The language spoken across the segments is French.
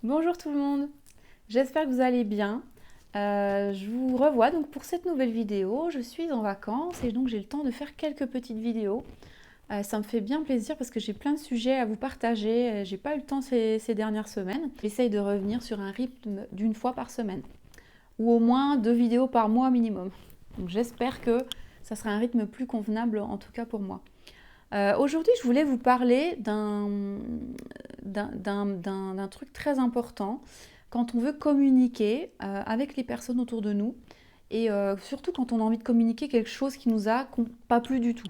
Bonjour tout le monde, j'espère que vous allez bien. Je vous revois donc pour cette nouvelle vidéo. Je suis en vacances et donc j'ai le temps de faire quelques petites vidéos. Ça me fait bien plaisir parce que j'ai plein de sujets à vous partager. J'ai pas eu le temps ces dernières semaines. J'essaye de revenir sur un rythme d'une fois par semaine ou au moins 2 vidéos par mois minimum. Donc j'espère que ça sera un rythme plus convenable en tout cas pour moi. Aujourd'hui, je voulais vous parler d'un truc très important quand on veut communiquer avec les personnes autour de nous et surtout quand on a envie de communiquer quelque chose qui nous a pas plu du tout,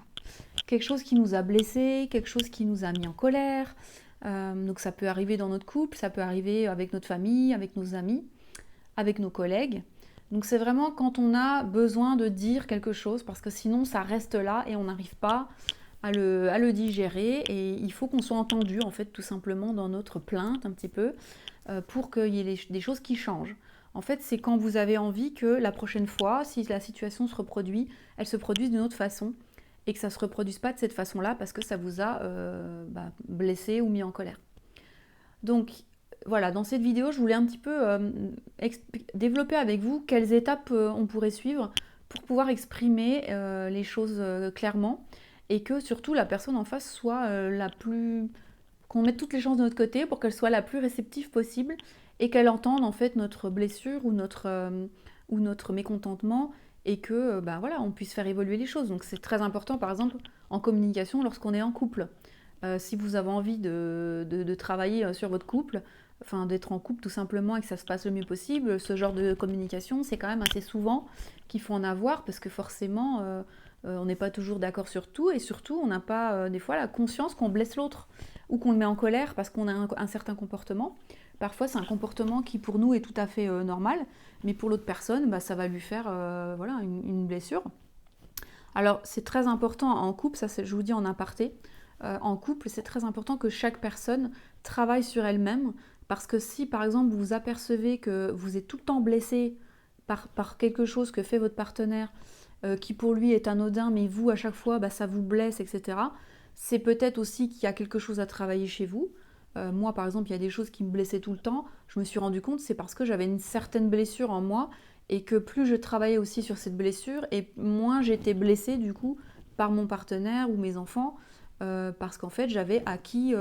quelque chose qui nous a blessé, quelque chose qui nous a mis en colère. Donc ça peut arriver dans notre couple, ça peut arriver avec notre famille, avec nos amis, avec nos collègues. Donc c'est vraiment quand on a besoin de dire quelque chose parce que sinon ça reste là et on n'arrive pas à le digérer et il faut qu'on soit entendu en fait tout simplement dans notre plainte un petit peu pour qu'il y ait des choses qui changent. En fait, c'est quand vous avez envie que la prochaine fois, si la situation se reproduit, elle se produise d'une autre façon et que ça ne se reproduise pas de cette façon-là parce que ça vous a blessé ou mis en colère. Donc voilà, dans cette vidéo, je voulais un petit peu développer avec vous quelles étapes on pourrait suivre pour pouvoir exprimer les choses clairement et que surtout la personne en face soit la plus... qu'on mette toutes les chances de notre côté pour qu'elle soit la plus réceptive possible et qu'elle entende en fait notre blessure ou notre mécontentement et que ben voilà, on puisse faire évoluer les choses. Donc c'est très important par exemple en communication lorsqu'on est en couple. Si vous avez envie de travailler sur votre couple, enfin d'être en couple tout simplement et que ça se passe le mieux possible, ce genre de communication, c'est quand même assez souvent qu'il faut en avoir parce que forcément, on n'est pas toujours d'accord sur tout et surtout, on n'a pas des fois la conscience qu'on blesse l'autre ou qu'on le met en colère parce qu'on a un certain comportement. Parfois, c'est un comportement qui pour nous est tout à fait normal, mais pour l'autre personne, bah, ça va lui faire voilà, une blessure. Alors, c'est très important en couple, ça je vous dis en aparté, en couple, c'est très important que chaque personne travaille sur elle-même, parce que si par exemple vous apercevez que vous êtes tout le temps blessé par quelque chose que fait votre partenaire, qui pour lui est anodin, mais vous à chaque fois bah, ça vous blesse, etc., c'est peut-être aussi qu'il y a quelque chose à travailler chez vous. Moi par exemple, il y a des choses qui me blessaient tout le temps, je me suis rendu compte c'est parce que j'avais une certaine blessure en moi et que plus je travaillais aussi sur cette blessure et moins j'étais blessée du coup par mon partenaire ou mes enfants parce qu'en fait j'avais acquis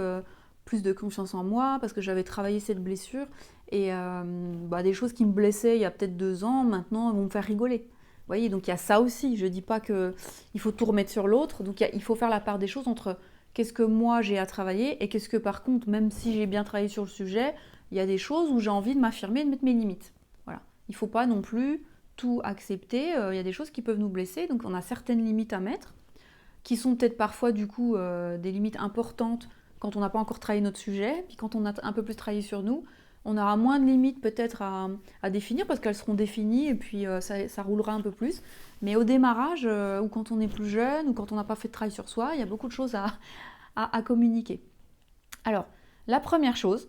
plus de confiance en moi, parce que j'avais travaillé cette blessure et bah, des choses qui me blessaient il y a peut-être 2 ans, maintenant vont me faire rigoler. Vous voyez, donc il y a ça aussi. Je ne dis pas qu'il faut tout remettre sur l'autre, donc il faut faire la part des choses entre qu'est-ce que moi j'ai à travailler et qu'est-ce que par contre, même si j'ai bien travaillé sur le sujet, il y a des choses où j'ai envie de m'affirmer et de mettre mes limites. Voilà. Il ne faut pas non plus tout accepter. Il y a des choses qui peuvent nous blesser, donc on a certaines limites à mettre qui sont peut-être parfois du coup des limites importantes quand on n'a pas encore travaillé notre sujet, puis quand on a un peu plus travaillé sur nous, on aura moins de limites peut-être à définir parce qu'elles seront définies et puis ça roulera un peu plus. Mais au démarrage, ou quand on est plus jeune, ou quand on n'a pas fait de travail sur soi, il y a beaucoup de choses à communiquer. Alors, la première chose,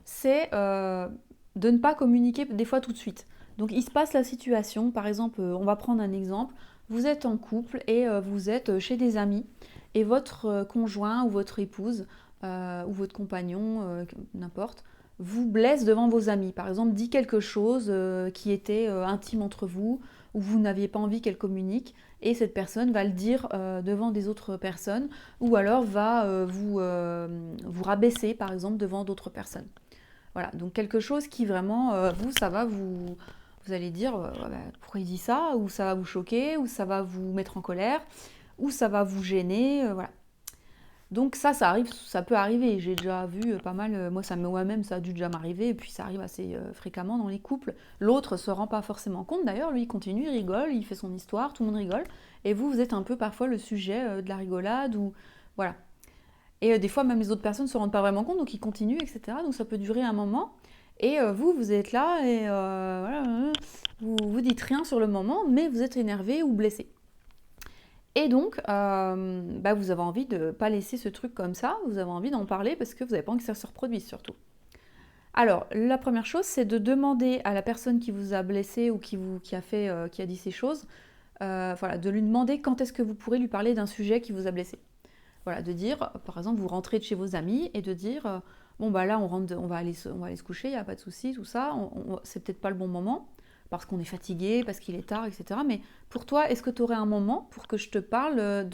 c'est de ne pas communiquer des fois tout de suite. Donc il se passe la situation, par exemple, on va prendre un exemple, vous êtes en couple et vous êtes chez des amis et votre conjoint ou votre épouse ou votre compagnon, n'importe, vous blesse devant vos amis. Par exemple, dit quelque chose qui était intime entre vous ou vous n'aviez pas envie qu'elle communique et cette personne va le dire devant des autres personnes ou alors va vous rabaisser par exemple devant d'autres personnes. Voilà, donc quelque chose qui vraiment, vous, ça va vous allez dire, ouais, bah, pourquoi il dit ça, ou ça va vous choquer, ou ça va vous mettre en colère, ou ça va vous gêner, voilà. Donc ça arrive, ça peut arriver. J'ai déjà vu pas mal, moi moi-même ça a dû déjà m'arriver, et puis ça arrive assez fréquemment dans les couples. L'autre se rend pas forcément compte d'ailleurs, lui il continue, il rigole, il fait son histoire, tout le monde rigole, et vous, vous êtes un peu parfois le sujet de la rigolade, ou voilà. Et des fois, même les autres personnes ne se rendent pas vraiment compte, donc ils continuent, etc. Donc ça peut durer un moment. Et vous, vous êtes là et voilà, vous dites rien sur le moment, mais vous êtes énervé ou blessé. Et donc, bah, vous avez envie de ne pas laisser ce truc comme ça, vous avez envie d'en parler parce que vous n'avez pas envie que ça se reproduise surtout. Alors, la première chose, c'est de demander à la personne qui vous a blessé ou qui a dit ces choses, voilà, de lui demander quand est-ce que vous pourrez lui parler d'un sujet qui vous a blessé. Voilà, de dire, par exemple, vous rentrez de chez vos amis et de dire bon bah là on va aller se coucher, il n'y a pas de souci, tout ça, c'est peut-être pas le bon moment, parce qu'on est fatigué, parce qu'il est tard, etc. Mais pour toi, est-ce que tu aurais un moment pour que je te parle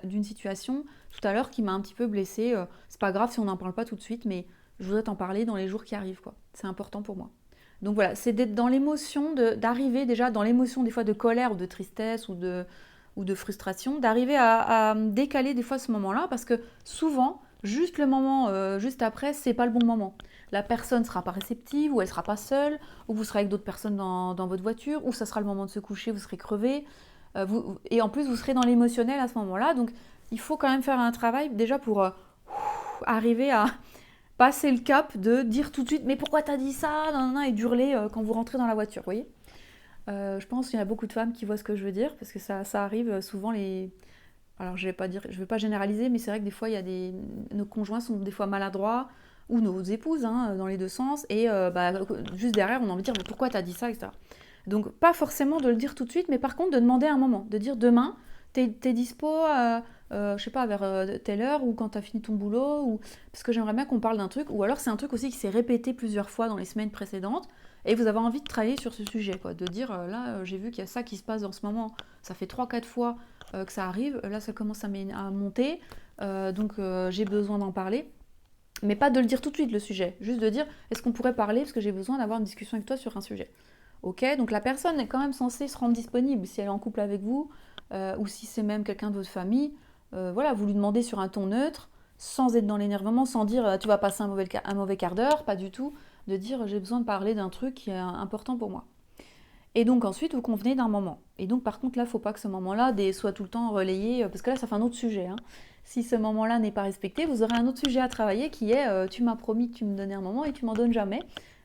d'une situation tout à l'heure qui m'a un petit peu blessée? C'est pas grave si on n'en parle pas tout de suite, mais je voudrais t'en parler dans les jours qui arrivent, quoi. C'est important pour moi. Donc voilà, c'est d'être dans l'émotion, d'arriver déjà dans l'émotion des fois de colère ou de tristesse ou de frustration, d'arriver à décaler des fois ce moment-là, parce que souvent, juste le moment juste après, c'est pas le bon moment. La personne sera pas réceptive, ou elle sera pas seule, ou vous serez avec d'autres personnes dans votre voiture, ou ça sera le moment de se coucher, vous serez crevé, et en plus vous serez dans l'émotionnel à ce moment-là, donc il faut quand même faire un travail déjà pour arriver à passer le cap de dire tout de suite mais pourquoi t'as dit ça nan, nan, nan, et d'hurler quand vous rentrez dans la voiture, vous voyez. Je pense qu'il y a beaucoup de femmes qui voient ce que je veux dire, parce que ça arrive souvent les... Alors je vais pas généraliser, mais c'est vrai que des fois nos conjoints sont des fois maladroits, ou nos épouses, hein, dans les deux sens, et juste derrière on a envie de dire mais pourquoi t'as dit ça, etc. Donc pas forcément de le dire tout de suite, mais par contre de demander un moment, de dire demain, t'es dispo, je sais pas, vers telle heure, ou quand t'as fini ton boulot, ou... parce que j'aimerais bien qu'on parle d'un truc, ou alors c'est un truc aussi qui s'est répété plusieurs fois dans les semaines précédentes, et vous avez envie de travailler sur ce sujet, quoi, de dire là j'ai vu qu'il y a ça qui se passe en ce moment, ça fait 3 4 fois que ça arrive, là ça commence à monter, donc j'ai besoin d'en parler. Mais pas de le dire tout de suite le sujet, juste de dire est-ce qu'on pourrait parler parce que j'ai besoin d'avoir une discussion avec toi sur un sujet. Ok, donc la personne est quand même censée se rendre disponible si elle est en couple avec vous, ou si c'est même quelqu'un de votre famille. Voilà, vous lui demandez sur un ton neutre, sans être dans l'énervement, sans dire tu vas passer un mauvais quart d'heure, pas du tout, de dire j'ai besoin de parler d'un truc qui est important pour moi. Et donc ensuite vous convenez d'un moment. Et donc par contre là, il ne faut pas que ce moment-là soit tout le temps relayé, parce que là ça fait un autre sujet, hein. Si ce moment-là n'est pas respecté, vous aurez un autre sujet à travailler qui est tu m'as promis que tu me donnais un moment et tu m'en donnes jamais.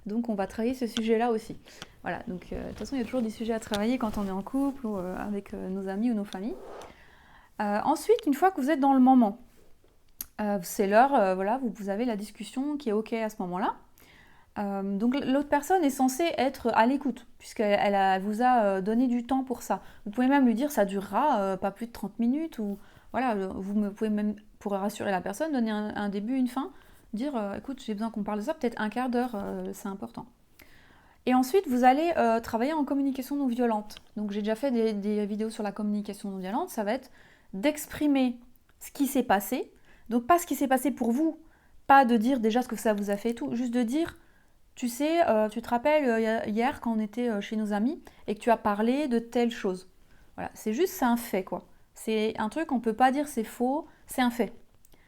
Donc on va travailler ce sujet-là aussi. Voilà, donc de toute façon il y a toujours des sujets à travailler quand on est en couple, ou avec nos amis ou nos familles. Ensuite, une fois que vous êtes dans le moment, c'est l'heure, voilà, vous avez la discussion qui est ok à ce moment-là. Donc l'autre personne est censée être à l'écoute, puisqu'elle vous a donné du temps pour ça. Vous pouvez même lui dire ça durera pas plus de 30 minutes, ou voilà, pouvez même, pour rassurer la personne, donner un début, une fin, dire écoute, j'ai besoin qu'on parle de ça, peut-être un quart d'heure, c'est important. Et ensuite, vous allez travailler en communication non violente. Donc j'ai déjà fait des vidéos sur la communication non violente, ça va être d'exprimer ce qui s'est passé, donc pas ce qui s'est passé pour vous, pas de dire déjà ce que ça vous a fait et tout, juste de dire tu sais, tu te rappelles hier quand on était chez nos amis et que tu as parlé de telle chose. Voilà, c'est un fait, quoi. C'est un truc qu'on peut pas dire c'est faux, c'est un fait.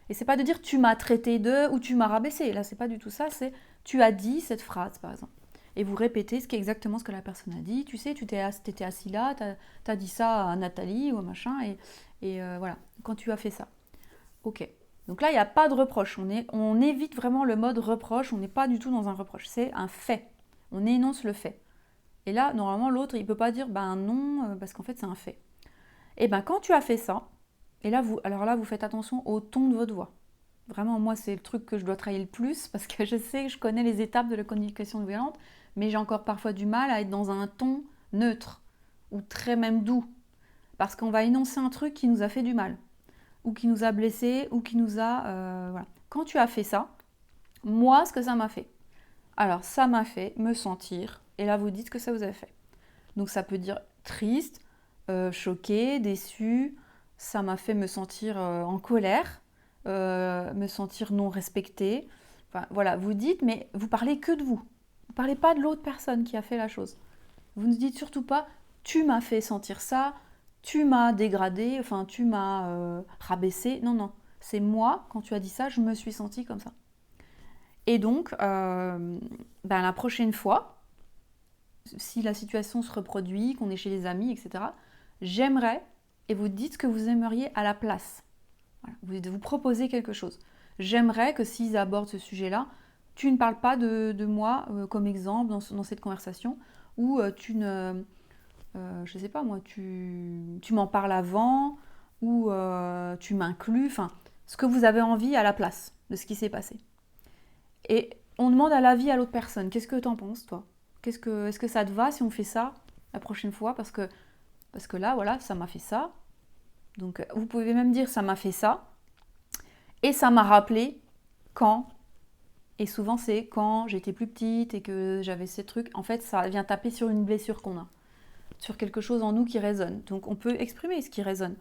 Et c'est pas de dire tu m'as traité de ou tu m'as rabaissé. Là, c'est pas du tout ça, c'est tu as dit cette phrase, par exemple. Et vous répétez exactement ce que la personne a dit. Tu sais, tu t'étais assis là, tu as dit ça à Nathalie ou à machin, et voilà, quand tu as fait ça. Ok. Donc là, il n'y a pas de reproche. On évite vraiment le mode reproche. On n'est pas du tout dans un reproche. C'est un fait. On énonce le fait. Et là, normalement, l'autre, il ne peut pas dire ben non, parce qu'en fait, c'est un fait. Et ben quand tu as fait ça, et là, vous faites attention au ton de votre voix. Vraiment, moi, c'est le truc que je dois travailler le plus, parce que je sais que je connais les étapes de la communication violente, mais j'ai encore parfois du mal à être dans un ton neutre, ou très même doux, parce qu'on va énoncer un truc qui nous a fait du mal, ou qui nous a blessés, ou qui nous a... voilà. Quand tu as fait ça, moi, ce que ça m'a fait. Alors, ça m'a fait me sentir, et là, vous dites ce que ça vous a fait. Donc, ça peut dire triste, choqué, déçu, ça m'a fait me sentir en colère, me sentir non respectée. Enfin, voilà, vous dites, mais vous parlez que de vous. Vous ne parlez pas de l'autre personne qui a fait la chose. Vous ne dites surtout pas, tu m'as fait sentir ça, tu m'as dégradé, enfin tu m'as rabaissé. Non, non, c'est moi, quand tu as dit ça, je me suis sentie comme ça. Et donc, la prochaine fois, si la situation se reproduit, qu'on est chez les amis, etc., j'aimerais, et vous dites ce que vous aimeriez à la place. Voilà, vous proposez quelque chose. J'aimerais que s'ils abordent ce sujet-là, tu ne parles pas de moi comme exemple dans cette conversation, ou tu ne... je sais pas moi, tu m'en parles avant, ou tu m'inclus, enfin, ce que vous avez envie à la place de ce qui s'est passé. Et on demande à l'avis à l'autre personne. Qu'est-ce que tu en penses, toi ? Est-ce que ça te va si on fait ça la prochaine fois ? Parce que là, voilà, ça m'a fait ça. Donc, vous pouvez même dire ça m'a fait ça. Et ça m'a rappelé quand Et souvent, c'est quand j'étais plus petite et que j'avais ces trucs. En fait, ça vient taper sur une blessure qu'on a, sur quelque chose en nous qui résonne. Donc, on peut exprimer ce qui résonne.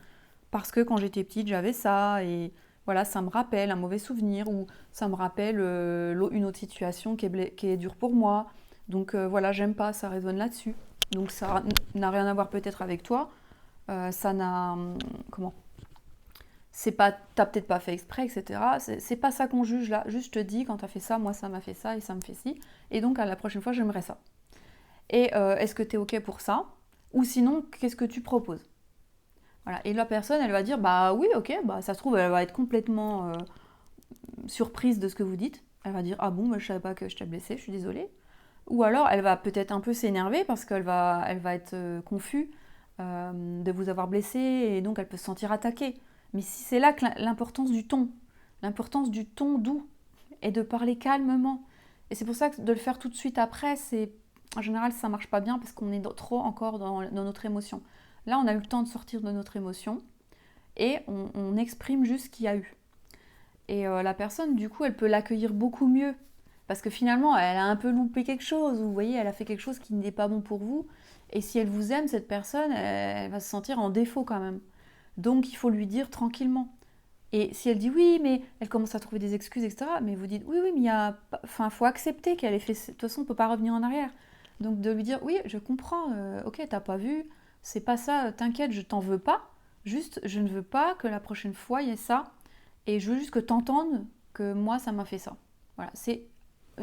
Parce que quand j'étais petite, j'avais ça et voilà, ça me rappelle un mauvais souvenir ou ça me rappelle une autre situation qui est dure pour moi. Donc, voilà, j'aime pas, ça résonne là-dessus. Donc, ça n'a rien à voir peut-être avec toi. Ça n'a. Comment c'est pas, t'as peut-être pas fait exprès, etc. C'est pas ça qu'on juge là. Juste je te dis, quand t'as fait ça, moi ça m'a fait ça et ça me fait ci. Et donc à la prochaine fois, j'aimerais ça. Et est-ce que t'es ok pour ça? Ou sinon, qu'est-ce que tu proposes? Voilà. Et la personne, elle va dire, bah oui, ok, bah ça se trouve, elle va être complètement surprise de ce que vous dites. Elle va dire, ah bon, bah, je savais pas que je t'ai blessé, je suis désolée. Ou alors, elle va peut-être un peu s'énerver parce elle va être confuse de vous avoir blessé et donc elle peut se sentir attaquée. Mais si c'est là que l'importance du ton doux et de parler calmement. Et c'est pour ça que de le faire tout de suite après, en général ça marche pas bien parce qu'on est trop encore dans notre émotion. Là, on a eu le temps de sortir de notre émotion et on exprime juste ce qu'il y a eu. Et la personne, du coup, elle peut l'accueillir beaucoup mieux. Parce que finalement, elle a un peu loupé quelque chose. Vous voyez, elle a fait quelque chose qui n'est pas bon pour vous. Et si elle vous aime, cette personne, elle va se sentir en défaut quand même. Donc, il faut lui dire tranquillement. Et si elle dit oui, mais elle commence à trouver des excuses, etc. Mais vous dites oui, oui, mais enfin, faut accepter qu'elle ait fait. De toute façon, on ne peut pas revenir en arrière. Donc, de lui dire oui, je comprends. Ok, t'as pas vu. C'est pas ça. T'inquiète, je t'en veux pas. Juste, je ne veux pas que la prochaine fois, il y ait ça. Et je veux juste que tu entendes que moi, ça m'a fait ça. Voilà, c'est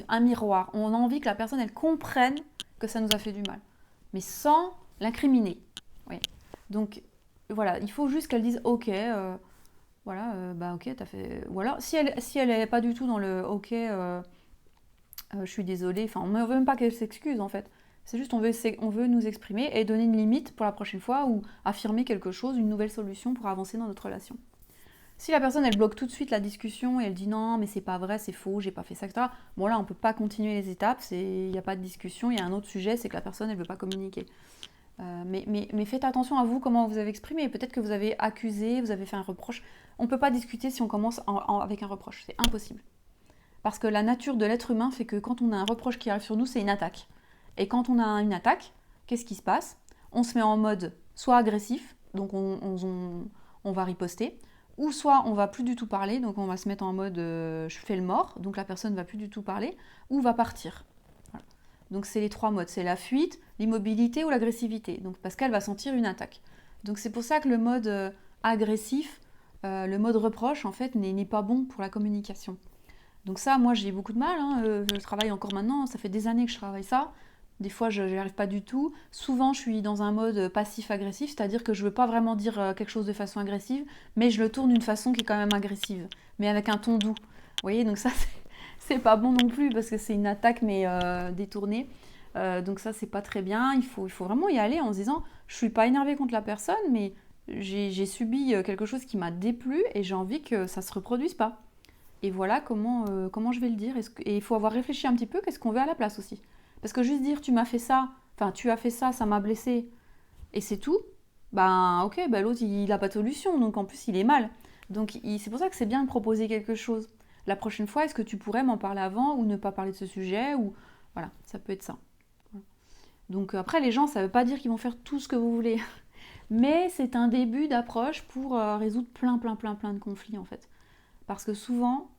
un miroir. On a envie que la personne, elle comprenne que ça nous a fait du mal. Mais sans l'incriminer. Oui. Donc, voilà, il faut juste qu'elle dise « Ok, voilà, bah ok, t'as fait... » Voilà, si elle est pas du tout dans le « Ok, je suis désolée », enfin, on ne veut même pas qu'elle s'excuse, en fait. C'est juste on veut nous exprimer et donner une limite pour la prochaine fois ou affirmer quelque chose, une nouvelle solution pour avancer dans notre relation. Si la personne elle bloque tout de suite la discussion et elle dit non mais c'est pas vrai, c'est faux, j'ai pas fait ça, etc. Bon là on peut pas continuer les étapes, il n'y a pas de discussion, il y a un autre sujet, c'est que la personne elle veut pas communiquer. Mais faites attention à vous, comment vous avez exprimé. Peut-être que vous avez accusé, vous avez fait un reproche. On peut pas discuter si on commence avec un reproche, c'est impossible. Parce que la nature de l'être humain fait que quand on a un reproche qui arrive sur nous, c'est une attaque. Et quand on a une attaque, qu'est-ce qui se passe? On se met en mode soit agressif, donc on va riposter, ou soit on va plus du tout parler, donc on va se mettre en mode je fais le mort, donc la personne va plus du tout parler, ou va partir. Voilà. Donc c'est les trois modes, c'est la fuite, l'immobilité ou l'agressivité, donc parce qu'elle va sentir une attaque. Donc c'est pour ça que le mode agressif, le mode reproche en fait n'est pas bon pour la communication. Donc ça, moi j'ai beaucoup de mal, hein. Je travaille encore maintenant, ça fait des années que je travaille ça. Des fois, je n'y arrive pas du tout. Souvent, je suis dans un mode passif-agressif, c'est-à-dire que je ne veux pas vraiment dire quelque chose de façon agressive, mais je le tourne d'une façon qui est quand même agressive, mais avec un ton doux. Vous voyez, donc ça, c'est pas bon non plus, parce que c'est une attaque, mais détournée. Donc ça, c'est pas très bien. Il faut vraiment y aller en se disant, je suis pas énervée contre la personne, mais j'ai subi quelque chose qui m'a déplu et j'ai envie que ça se reproduise pas. Et voilà comment je vais le dire. Et il faut avoir réfléchi un petit peu, qu'est-ce qu'on veut à la place aussi. Parce que juste dire tu m'as fait ça, enfin tu as fait ça, ça m'a blessé, et c'est tout, ben ok, ben l'autre il n'a pas de solution, donc en plus il est mal. Donc c'est pour ça que c'est bien de proposer quelque chose. La prochaine fois, est-ce que tu pourrais m'en parler avant ou ne pas parler de ce sujet ou voilà, ça peut être ça. Donc après les gens, ça ne veut pas dire qu'ils vont faire tout ce que vous voulez, mais c'est un début d'approche pour résoudre plein de conflits en fait. Parce que souvent,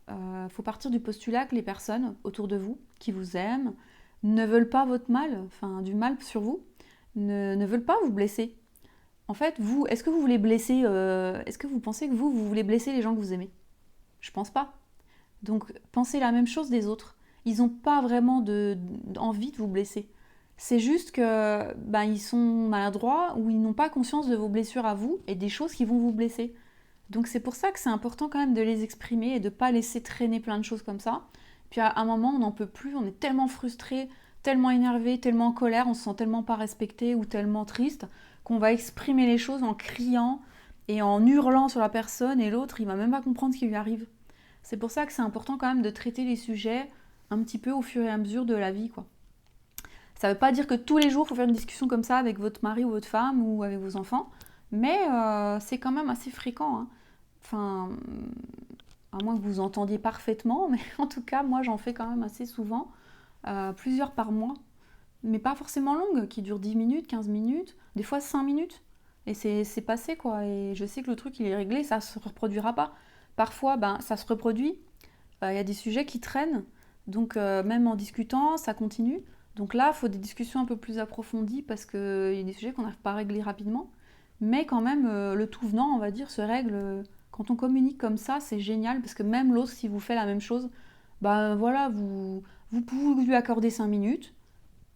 faut partir du postulat que les personnes autour de vous, qui vous aiment, ne veulent pas votre mal, enfin du mal sur vous, ne veulent pas vous blesser. En fait, vous, est-ce que vous voulez blesser, est-ce que vous pensez que vous voulez blesser les gens que vous aimez? Je pense pas. Donc pensez la même chose des autres. Ils n'ont pas vraiment envie de vous blesser. C'est juste que ils sont maladroits ou ils n'ont pas conscience de vos blessures à vous et des choses qui vont vous blesser. Donc c'est pour ça que c'est important quand même de les exprimer et de ne pas laisser traîner plein de choses comme ça. Puis à un moment, on n'en peut plus, on est tellement frustré, tellement énervé, tellement en colère, on se sent tellement pas respecté ou tellement triste qu'on va exprimer les choses en criant et en hurlant sur la personne et l'autre, il va même pas comprendre ce qui lui arrive. C'est pour ça que c'est important quand même de traiter les sujets un petit peu au fur et à mesure de la vie, quoi. Ça veut pas dire que tous les jours, il faut faire une discussion comme ça avec votre mari ou votre femme ou avec vos enfants, mais c'est quand même assez fréquent, hein. Enfin, à moins que vous entendiez parfaitement, mais en tout cas, moi j'en fais quand même assez souvent, plusieurs par mois, mais pas forcément longues, qui durent 10 minutes, 15 minutes, des fois 5 minutes. Et c'est passé quoi, et je sais que le truc il est réglé, ça se reproduira pas. Parfois, ben, ça se reproduit, il y a des sujets qui traînent, donc même en discutant, ça continue. Donc là, il faut des discussions un peu plus approfondies parce qu'il y a des sujets qu'on n'arrive pas à régler rapidement. Mais quand même, le tout venant, on va dire, se règle. Quand on communique comme ça, c'est génial parce que même l'autre, si vous fait la même chose, bah voilà, vous pouvez lui accorder 5 minutes.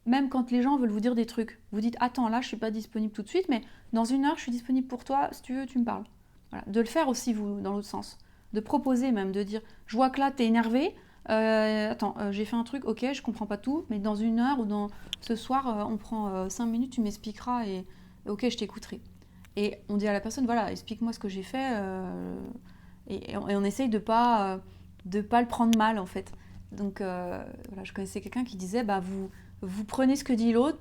Même quand les gens veulent vous dire des trucs, vous dites attends, là je suis pas disponible tout de suite, mais dans 1 heure je suis disponible pour toi, si tu veux, tu me parles. Voilà. De le faire aussi, vous, dans l'autre sens. De proposer même, de dire je vois que là t'es énervé, attends, j'ai fait un truc, ok, je comprends pas tout, mais dans 1 heure ou dans ce soir, on prend 5 minutes, tu m'expliqueras et ok, je t'écouterai. Et on dit à la personne, voilà, explique-moi ce que j'ai fait, et on essaye de pas le prendre mal en fait. Donc voilà, je connaissais quelqu'un qui disait, bah vous prenez ce que dit l'autre,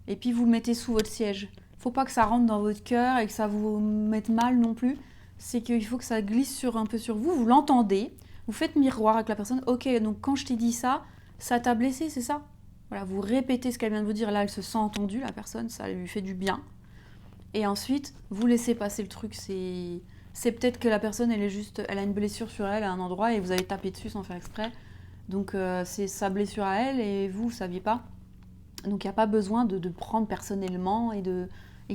et puis vous le mettez sous votre siège. Faut pas que ça rentre dans votre cœur et que ça vous mette mal non plus. C'est qu'il faut que ça glisse un peu sur vous, vous l'entendez, vous faites miroir avec la personne. Ok, donc quand je t'ai dit ça, ça t'a blessé, c'est ça? Voilà, vous répétez ce qu'elle vient de vous dire. Là, elle se sent entendue, la personne, ça lui fait du bien. Et ensuite, vous laissez passer le truc. C'est peut-être que la personne, elle a une blessure sur elle à un endroit et vous avez tapé dessus sans faire exprès. Donc c'est sa blessure à elle et vous ne saviez pas. Donc il n'y a pas besoin de prendre personnellement et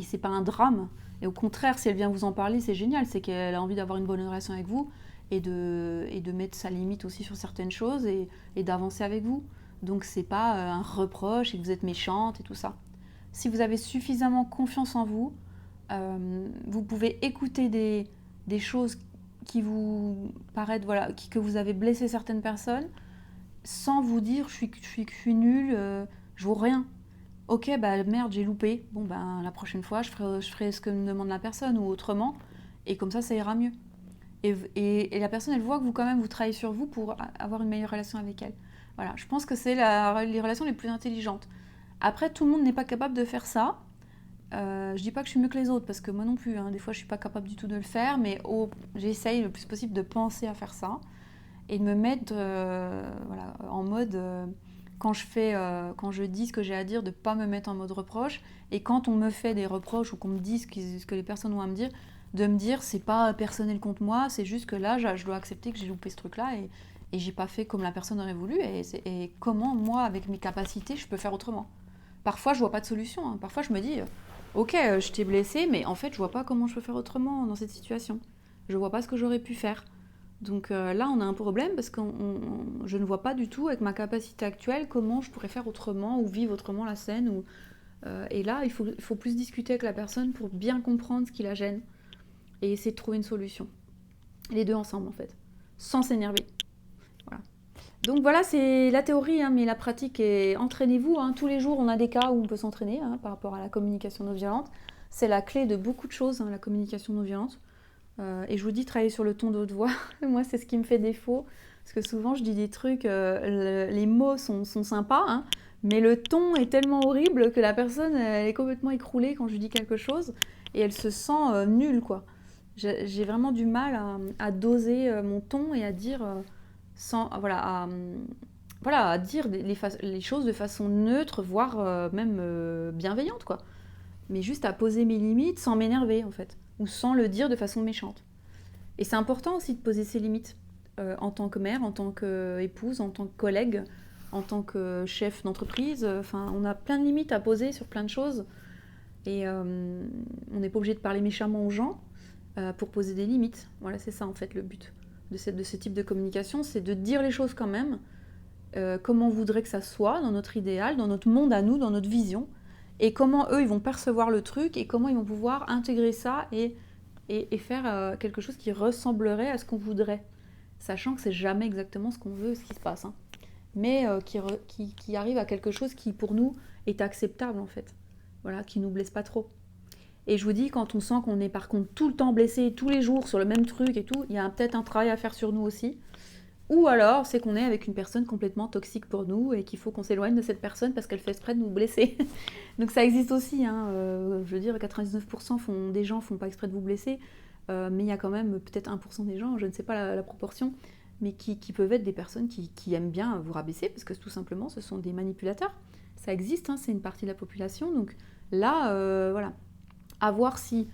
c'est pas un drame. Et au contraire, si elle vient vous en parler, c'est génial. C'est qu'elle a envie d'avoir une bonne relation avec vous et de mettre sa limite aussi sur certaines choses et d'avancer avec vous. Donc c'est pas un reproche et que vous êtes méchante et tout ça. Si vous avez suffisamment confiance en vous, vous pouvez écouter des choses qui vous paraissent, voilà, que vous avez blessé certaines personnes, sans vous dire je suis nulle, je vaux rien. Ok, bah merde, j'ai loupé. Bon, ben la prochaine fois, je ferai ce que me demande la personne ou autrement, et comme ça ira mieux. Et la personne, elle voit que vous, quand même, vous travaillez sur vous pour avoir une meilleure relation avec elle. Voilà, je pense que c'est les relations les plus intelligentes. Après, tout le monde n'est pas capable de faire ça. Je dis pas que je suis mieux que les autres, parce que moi non plus, hein, des fois je suis pas capable du tout de le faire, mais j'essaye le plus possible de penser à faire ça et de me mettre voilà, en mode quand je dis ce que j'ai à dire, de pas me mettre en mode reproche, et quand on me fait des reproches ou qu'on me dise ce que les personnes ont à me dire, de me dire c'est pas personnel contre moi, c'est juste que là je dois accepter que j'ai loupé ce truc là et j'ai pas fait comme la personne aurait voulu, et comment moi avec mes capacités je peux faire autrement. Parfois je vois pas de solution, hein. Parfois je me dis ok, je t'ai blessé, mais en fait je vois pas comment je peux faire autrement dans cette situation, je vois pas ce que j'aurais pu faire. Donc là, on a un problème parce que je ne vois pas du tout, avec ma capacité actuelle, comment je pourrais faire autrement ou vivre autrement la scène. Et là, il faut plus discuter avec la personne pour bien comprendre ce qui la gêne et essayer de trouver une solution. Les deux ensemble, en fait, sans s'énerver. Voilà. Donc voilà, c'est la théorie, hein, mais la pratique est... Entraînez-vous, hein. Tous les jours, on a des cas où on peut s'entraîner, hein, par rapport à la communication non violente. C'est la clé de beaucoup de choses, hein, la communication non violente. Et je vous dis, travailler sur le ton de votre voix. Moi, c'est ce qui me fait défaut. Parce que souvent, je dis des trucs, les mots sont sympas, hein, mais le ton est tellement horrible que la personne, elle est complètement écroulée quand je lui dis quelque chose. Et elle se sent nulle, quoi. J'ai vraiment du mal à doser mon ton et à dire, voilà, à dire les choses de façon neutre, voire même bienveillante, quoi. Mais juste à poser mes limites sans m'énerver, en fait, ou sans le dire de façon méchante. Et c'est important aussi de poser ses limites en tant que mère, en tant qu'épouse, en tant que collègue, en tant que chef d'entreprise. Enfin, on a plein de limites à poser sur plein de choses. Et on n'est pas obligé de parler méchamment aux gens pour poser des limites. Voilà, c'est ça en fait le but de ce type de communication, c'est de dire les choses quand même, comment on voudrait que ça soit, dans notre idéal, dans notre monde à nous, dans notre vision, et comment eux, ils vont percevoir le truc, et comment ils vont pouvoir intégrer ça et faire quelque chose qui ressemblerait à ce qu'on voudrait. Sachant que c'est jamais exactement ce qu'on veut, ce qui se passe, hein. Mais qui arrive à quelque chose qui, pour nous, est acceptable, en fait. Voilà, qui nous blesse pas trop. Et je vous dis, quand on sent qu'on est par contre tout le temps blessé, tous les jours, sur le même truc et tout, il y a peut-être un travail à faire sur nous aussi. Ou alors, c'est qu'on est avec une personne complètement toxique pour nous et qu'il faut qu'on s'éloigne de cette personne parce qu'elle fait exprès de nous blesser. Donc ça existe aussi, hein. Je veux dire, 99% des gens font pas exprès de vous blesser. mais il y a quand même peut-être 1% des gens, je ne sais pas la proportion, mais qui peuvent être des personnes qui aiment bien vous rabaisser, parce que tout simplement, ce sont des manipulateurs. Ça existe, hein, c'est une partie de la population. Donc là, voilà, à voir si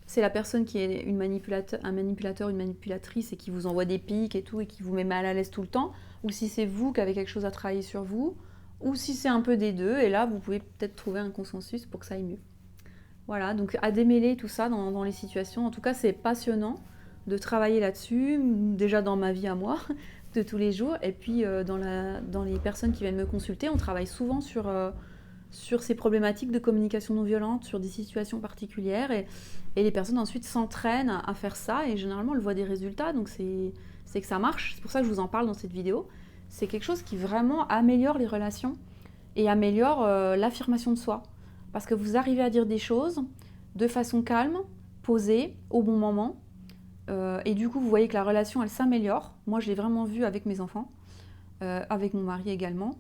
c'est la personne qui est un manipulateur, une manipulatrice et qui vous envoie des pics et tout, et qui vous met mal à l'aise tout le temps, ou si c'est vous qui avez quelque chose à travailler sur vous, ou si c'est un peu des deux, et là, vous pouvez peut-être trouver un consensus pour que ça aille mieux. Voilà, donc à démêler tout ça dans les situations. En tout cas, c'est passionnant de travailler là-dessus, déjà dans ma vie à moi, de tous les jours, et puis dans les personnes qui viennent me consulter, on travaille souvent sur ces problématiques de communication non violente, sur des situations particulières, et les personnes ensuite s'entraînent à faire ça, et généralement elles voient des résultats, donc c'est que ça marche. C'est pour ça que je vous en parle dans cette vidéo. C'est quelque chose qui vraiment améliore les relations et améliore l'affirmation de soi. Parce que vous arrivez à dire des choses de façon calme, posée, au bon moment. Et du coup, vous voyez que la relation, elle s'améliore. Moi, je l'ai vraiment vu avec mes enfants, avec mon mari également.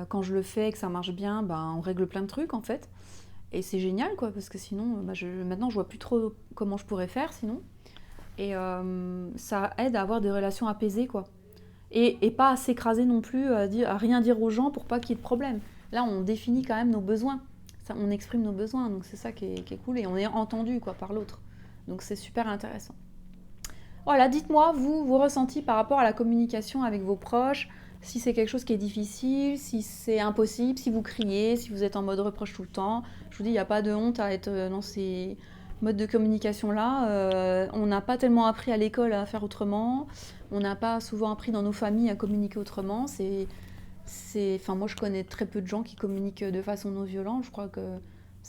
Quand je le fais et que ça marche bien, on règle plein de trucs, en fait. Et c'est génial, quoi, parce que sinon, maintenant, je vois plus trop comment je pourrais faire, sinon. Et ça aide à avoir des relations apaisées, quoi. Et pas à s'écraser non plus, à rien dire aux gens pour pas qu'il y ait de problème. Là, on définit quand même nos besoins. Ça, on exprime nos besoins, donc c'est ça qui est cool. Et on est entendu, quoi, par l'autre. Donc c'est super intéressant. Voilà, dites-moi, vos ressentis par rapport à la communication avec vos proches, si c'est quelque chose qui est difficile, si c'est impossible, si vous criez, si vous êtes en mode reproche tout le temps. Je vous dis, il n'y a pas de honte à être dans ces modes de communication-là. On n'a pas tellement appris à l'école à faire autrement. On n'a pas souvent appris dans nos familles à communiquer autrement. Moi, je connais très peu de gens qui communiquent de façon non violente. Je crois que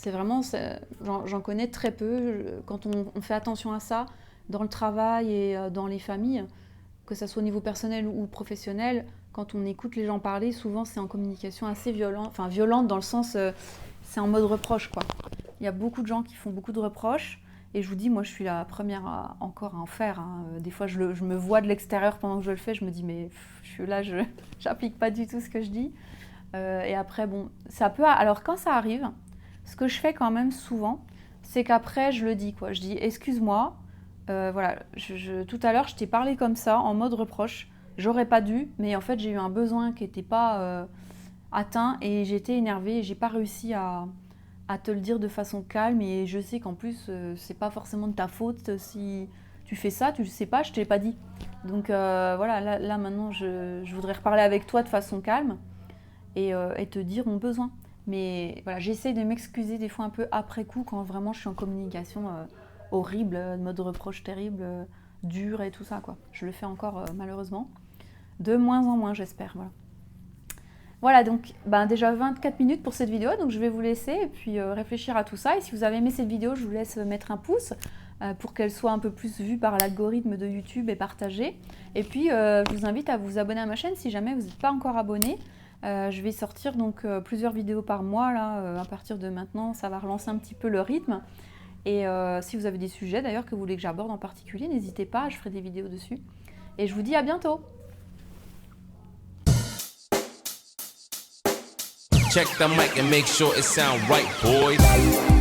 j'en connais très peu. Quand on fait attention à ça, dans le travail et dans les familles, que ce soit au niveau personnel ou professionnel, quand on écoute les gens parler, souvent c'est en communication assez violente, enfin violente dans le sens, c'est en mode reproche, quoi. Il y a beaucoup de gens qui font beaucoup de reproches, et je vous dis, moi je suis la première encore à en faire, hein. Des fois je me vois de l'extérieur pendant que je le fais, je me dis mais je suis là, j'applique pas du tout ce que je dis. Et après, bon, ça peut... Alors quand ça arrive, ce que je fais quand même souvent, c'est qu'après je le dis, quoi. Je dis excuse-moi. Voilà, tout à l'heure, je t'ai parlé comme ça, en mode reproche. J'aurais pas dû, mais en fait, j'ai eu un besoin qui n'était pas atteint et j'étais énervée et j'ai pas réussi à te le dire de façon calme. Et je sais qu'en plus, c'est pas forcément de ta faute si tu fais ça, tu le sais pas, je te l'ai pas dit. Donc voilà, là maintenant, je voudrais reparler avec toi de façon calme et te dire mon besoin. Mais voilà, j'essaie de m'excuser des fois un peu après coup quand vraiment je suis en communication horrible, mode reproche terrible, dur et tout ça, quoi. Je le fais encore malheureusement. De moins en moins, j'espère. Voilà. Voilà, donc déjà 24 minutes pour cette vidéo, donc je vais vous laisser et puis réfléchir à tout ça. Et si vous avez aimé cette vidéo, je vous laisse mettre un pouce pour qu'elle soit un peu plus vue par l'algorithme de YouTube et partagée. Et puis, je vous invite à vous abonner à ma chaîne si jamais vous n'êtes pas encore abonné. Je vais sortir donc plusieurs vidéos par mois, là, à partir de maintenant, ça va relancer un petit peu le rythme. Et si vous avez des sujets d'ailleurs que vous voulez que j'aborde en particulier, n'hésitez pas, je ferai des vidéos dessus. Et je vous dis à bientôt. Check the mic and make sure it sound right, boys.